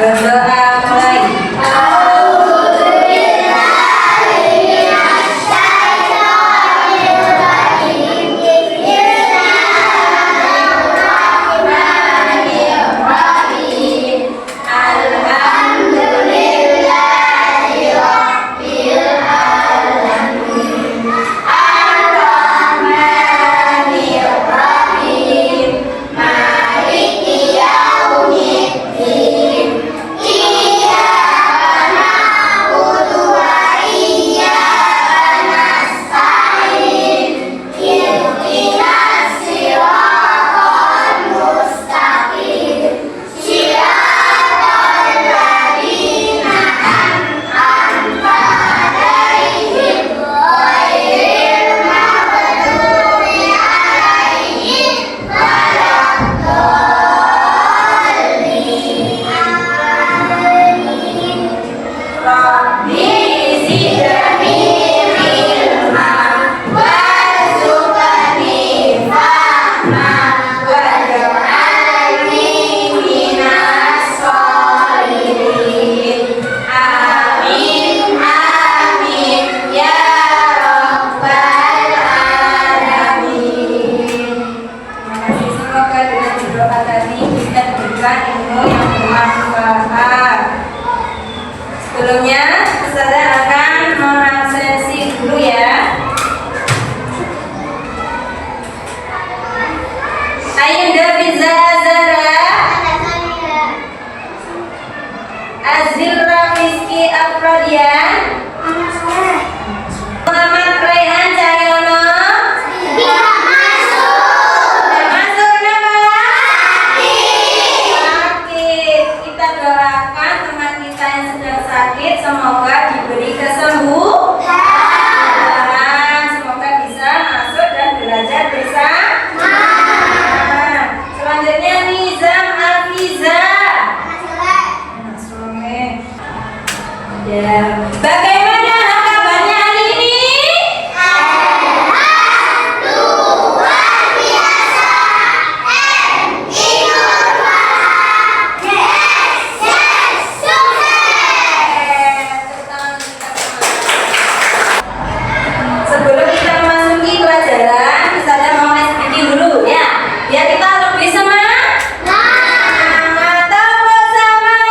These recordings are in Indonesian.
Berdoa mulai. Sebelumnya, Ustazah akan mengabsensi dulu ya. Ayunda Biza Zara Azil Rafiski Afrodian Muhammad Raihan Cahyono. Tidak masuk kenapa? Sakit. Kita doakan teman kita yang sedang sakit, semoga diberi kesembuhan, semoga bisa masuk dan belajar bersama. Selanjutnya Nizam Afiza. Ya. Bagaimana kabarnya hari ini? Luar biasa. Sebelum kita memasuki pelajaran, Ustazah mau SPG dulu ya, biar kita lebih semangat. Atau semangat.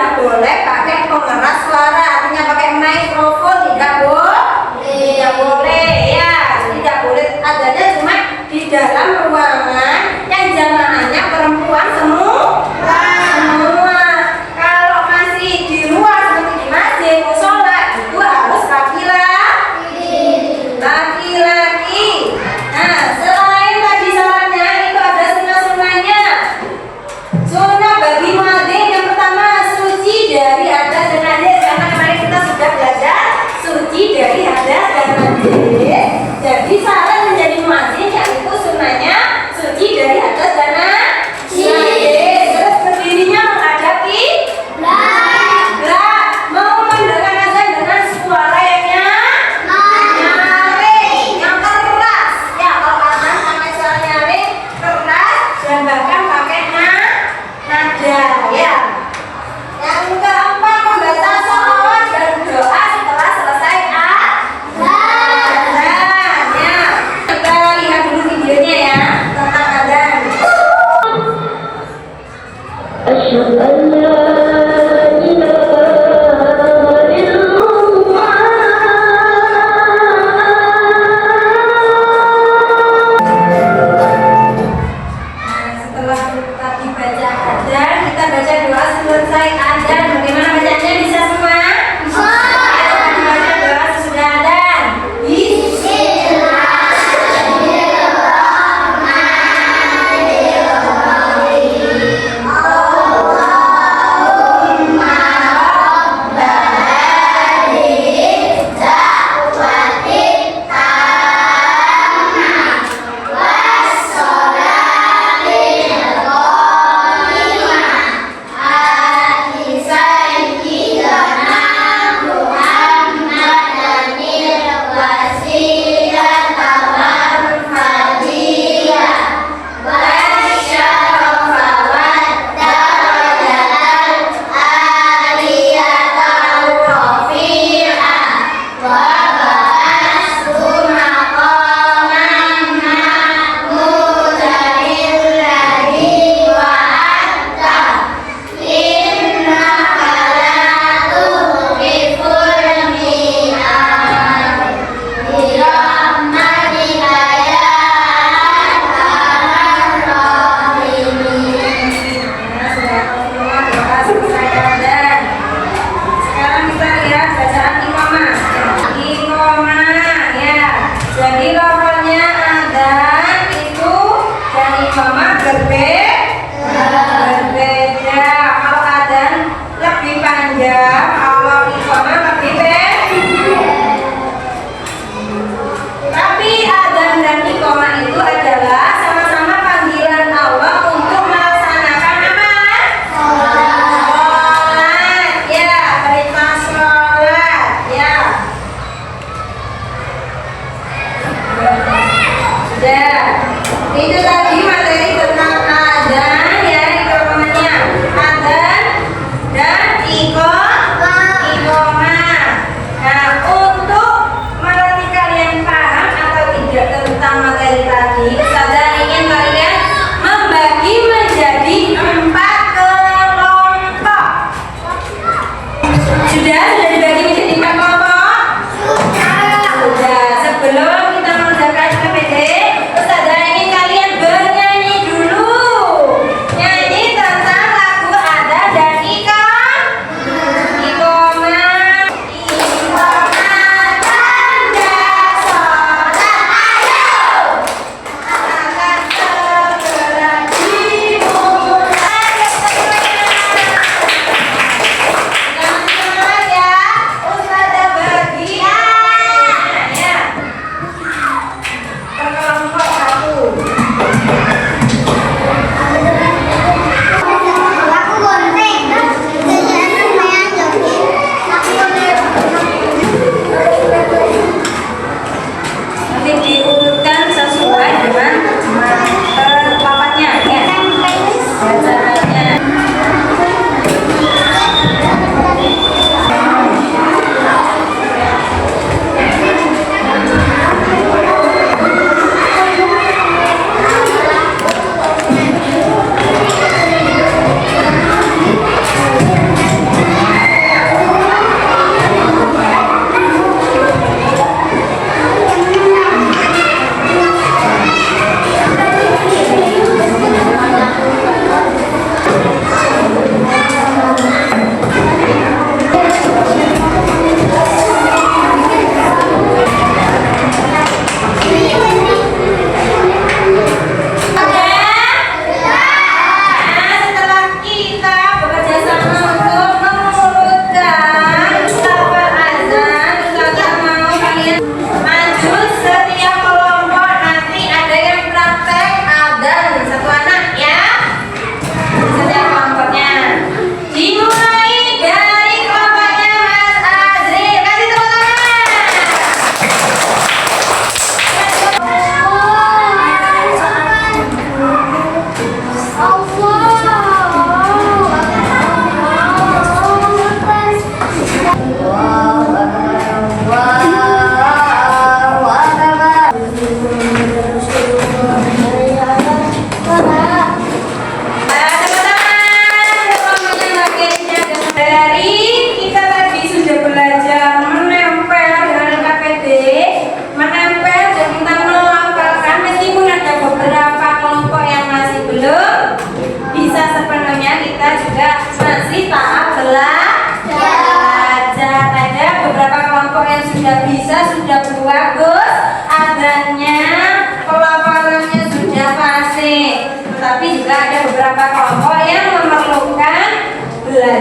tidak boleh pakai pengeras suara, artinya pakai mikrofon tidak boleh ya. Jadi tidak boleh, adanya cuma di dalam ruangan yang jamaahnya perempuan semua. Kalau masih di luar seperti di masjid, musola, itu harus laki-laki. Nah, selain tadi sarannya itu ada sunnah-sunnahnya. Sunnah bagi muadzin yang pertama, suci dari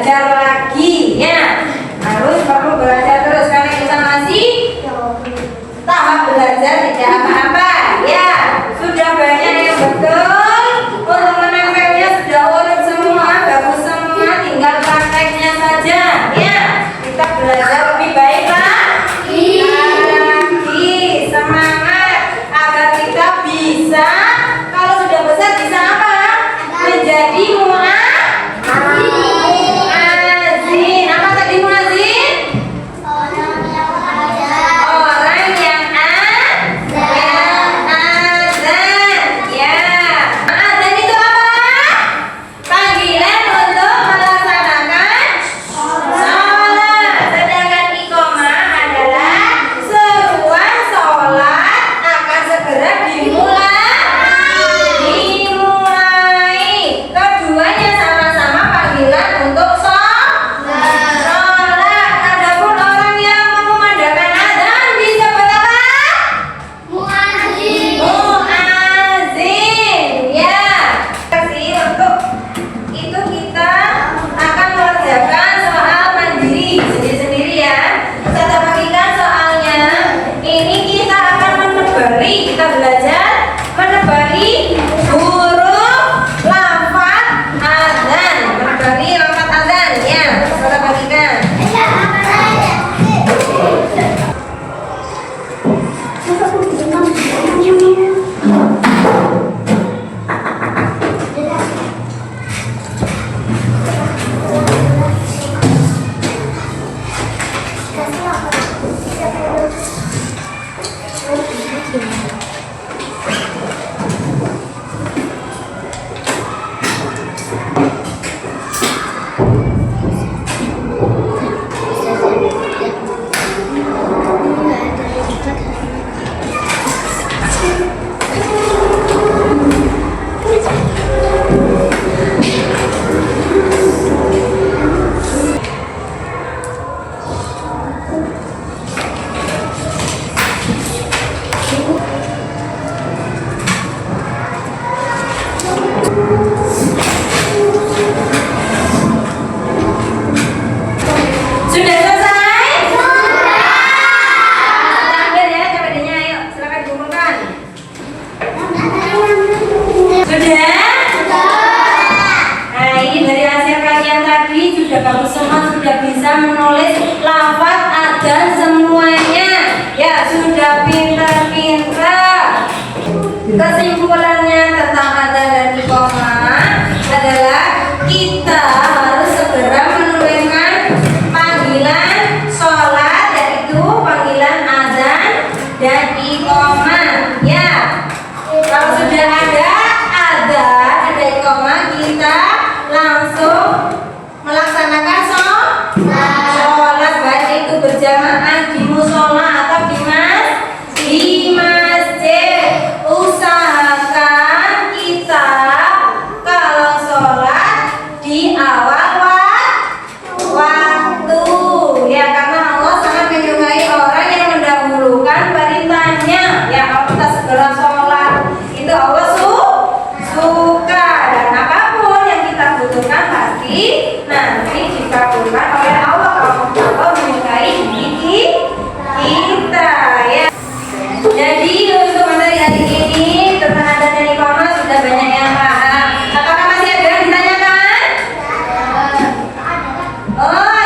belajar lagi ya. Harus perlu belajar terus karena kita masih tahap belajar tidak apa-apa ya. Sudah banyak yang betul, untuk menempelnya sudah urut semua, bagus semua, tinggal prakteknya saja ya. Kita belajar lebih baik lagi, semangat agar kita bisa, kalau sudah besar bisa apa? Menjadi muazin. Apa tadi muazin? Orang yang azan ya. Azan itu apa? Panggilan untuk melaksanakan sholat. Sedangkan iqamah adalah seruan sholat akan segera dimulai. Keduanya sama-sama panggilan untuk sholat. Adapun orang yang mengumandangkan azan disebut apa? Muazin ya. Kasih untuk itu kita akan mengerjakan soal mandiri sendiri-sendiri ya. Kita bagikan soalnya. Ini kita akan kita belajar menebali huruf lafaz azan. Menebali lafaz azan ya. Kita bagikan. Sudah selesai? Terakhir ya, CPD-nya ayo, silakan dikumpulkan. Sudah? Nah, ini dari hasil kalian tadi sudah bagus semua, sudah bisa menulis lafaz azan semuanya. Ya, sudah pintar-pintar. Kesimpulannya tentang azan dan iqamah adalah kita harus segera menunaikan panggilan sholat, yaitu panggilan azan dan iqamah ya. Kalau sudah ada azan, ada iqamah, kita langsung melaksanakan sholat, baik itu berjamaah di musola atau di masjid. Usahakan kita kalau sholat di awal waktu ya, karena Allah sangat menyukai orang yang mendahulukan perintahnya ya. Kalau kita segera sholat itu Allah suka, dan apapun yang kita butuhkan pasti nanti dikabulkan oleh Allah kalau Allah menyukai diri kita ya. Jadi untuk materi hari ini tentang azan dan iqamah sudah banyak yang paham. Apakah masih ada yang ditanyakan? Oh,